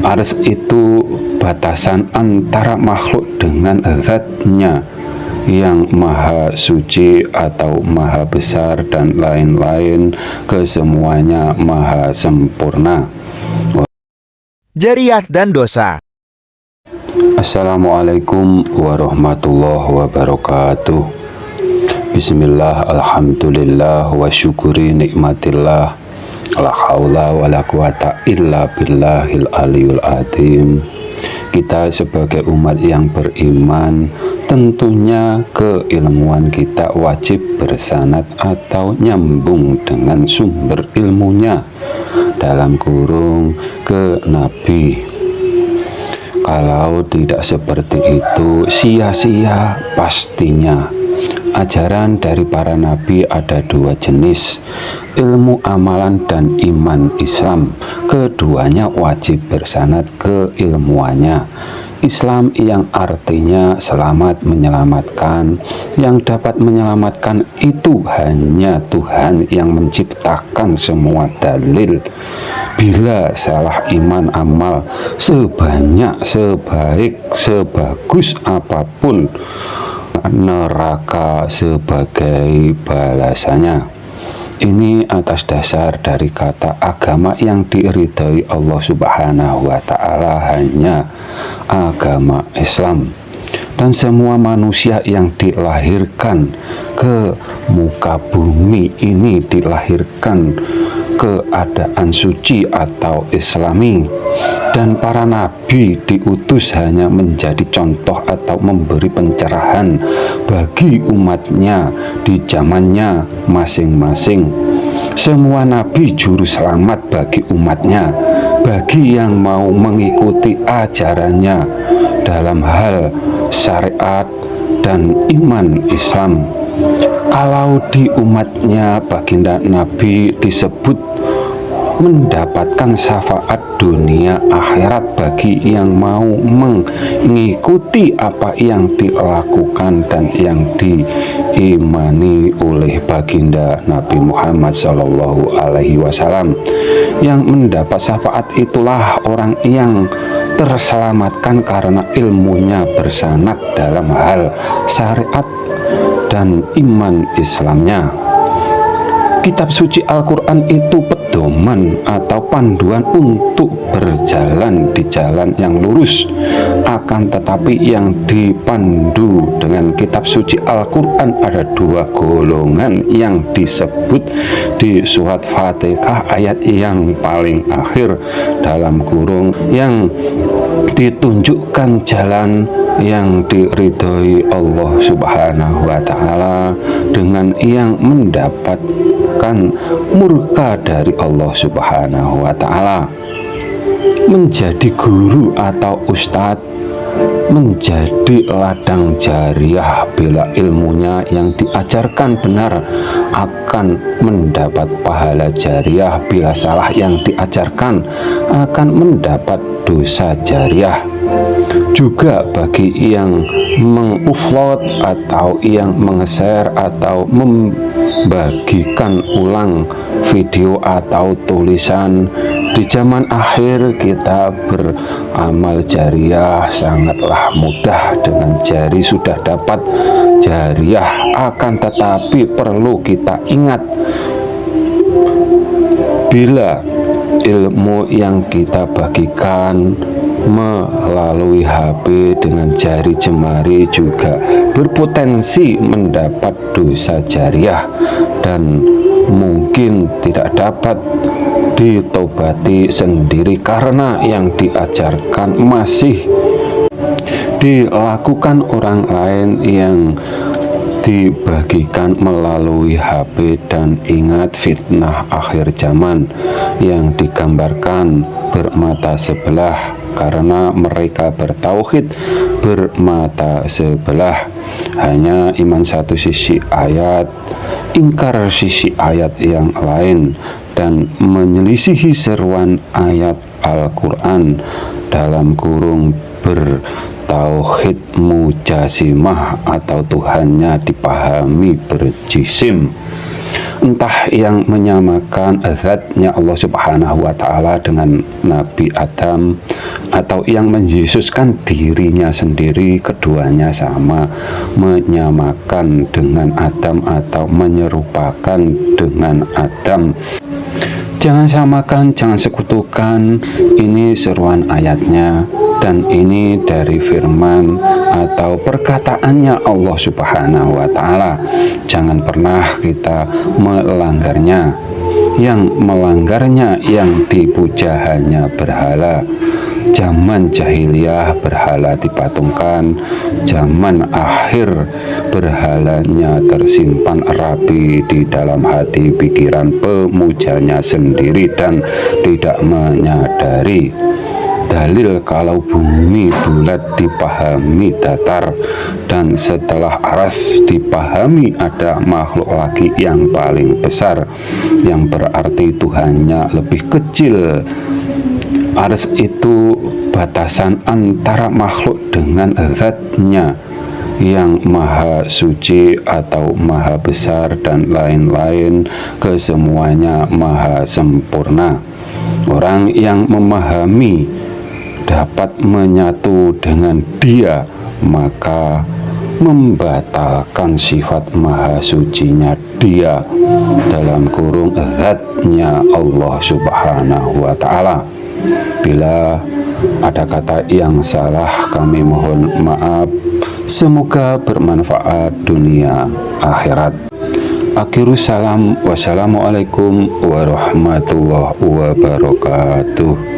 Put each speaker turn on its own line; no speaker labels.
Ars itu batasan antara makhluk dengan zatnya yang maha suci atau maha besar dan lain-lain, kesemuanya maha sempurna.
Jariyah dan dosa.
Assalamualaikum warahmatullahi wabarakatuh. Bismillah, alhamdulillah, wa syukuri nikmatillah, la haula wa la quwata illa billahil aliyul azim. Kita sebagai umat yang beriman, tentunya keilmuan kita wajib bersanad atau nyambung dengan sumber ilmunya, dalam kurung ke Nabi. Kalau tidak seperti itu, sia-sia pastinya. Ajaran dari para nabi ada dua jenis, ilmu amalan dan iman Islam. Keduanya wajib bersanad ke ilmuannya. Islam yang artinya selamat menyelamatkan, yang dapat menyelamatkan itu hanya Tuhan yang menciptakan semua dalil. Bila salah iman amal sebanyak, sebaik, sebagus apapun, neraka sebagai balasannya. Ini atas dasar dari kata agama yang diridhai Allah Subhanahu wa Ta'ala hanya agama Islam. Dan semua manusia yang dilahirkan ke muka bumi ini dilahirkan keadaan suci atau islami, dan para nabi diutus hanya menjadi contoh atau memberi pencerahan bagi umatnya di zamannya masing-masing. Semua nabi juru selamat bagi umatnya, bagi yang mau mengikuti ajarannya dalam hal syariat dan iman Islam. Kalau di umatnya baginda Nabi disebut mendapatkan syafaat dunia akhirat bagi yang mau mengikuti apa yang dilakukan dan yang diimani oleh baginda Nabi Muhammad SAW. Yang mendapat syafaat itulah orang yang terselamatkan karena ilmunya bersanad dalam hal syariat dan iman Islamnya. Kitab suci Al-Quran itu pedoman atau panduan untuk berjalan di jalan yang lurus. Akan tetapi yang dipandu dengan kitab suci Al-Quran ada dua golongan yang disebut di surat Fatihah ayat yang paling akhir, dalam kurung yang ditunjukkan jalan yang diridhoi Allah Subhanahu wa Ta'ala dengan yang mendapatkan murka dari Allah Subhanahu wa Ta'ala. Menjadi guru atau ustadz, menjadi ladang jariyah bila ilmunya yang diajarkan benar akan mendapat pahala jariyah, bila salah yang diajarkan akan mendapat dosa jariyah. Juga bagi yang mengupload atau yang meng-share atau membagikan ulang video atau tulisan, di zaman akhir kita beramal jariyah sangatlah mudah. Dengan jari sudah dapat jariyah, akan tetapi perlu kita ingat, bila ilmu yang kita bagikan melalui HP dengan jari jemari juga berpotensi mendapat dosa jariyah dan mungkin tidak dapat ditobati sendiri karena yang diajarkan masih dilakukan orang lain yang dibagikan melalui HP. Dan ingat, fitnah akhir zaman yang digambarkan bermata sebelah karena mereka bertauhid bermata sebelah, hanya iman satu sisi ayat, ingkar sisi ayat yang lain, dan menyelisihi seruan ayat Al-Quran, dalam kurung bertauhid mujasimah atau Tuhannya dipahami berjisim, entah yang menyamakan zatnya Allah Subhanahu wa Ta'ala dengan Nabi Adam, atau yang menyesuskan dirinya sendiri, keduanya sama, menyamakan dengan Adam atau menyerupakan dengan Adam. Jangan samakan, jangan sekutukan. Ini seruan ayatnya, dan ini dari firman atau perkataannya Allah Subhanahu wa Ta'ala. Jangan pernah kita melanggarnya. Yang melanggarnya yang dipuja hanya berhala. Zaman jahiliyah berhala dipatungkan, zaman akhir berhalanya tersimpan rapi di dalam hati pikiran pemujanya sendiri dan tidak menyadari. Dalil kalau bumi bulat dipahami datar, dan setelah aras dipahami ada makhluk lagi yang paling besar, yang berarti Tuhannya lebih kecil. Aras itu batasan antara makhluk dengan zatnya yang maha suci atau maha besar dan lain-lain, kesemuanya maha sempurna. Orang yang memahami dapat menyatu dengan Dia, maka membatalkan sifat maha sucinya Dia, dalam kurung zatnya Allah Subhanahu wa Ta'ala. Bila ada kata yang salah, kami mohon maaf. Semoga bermanfaat dunia akhirat. Akhirus salam, wassalamualaikum warahmatullahi wabarakatuh.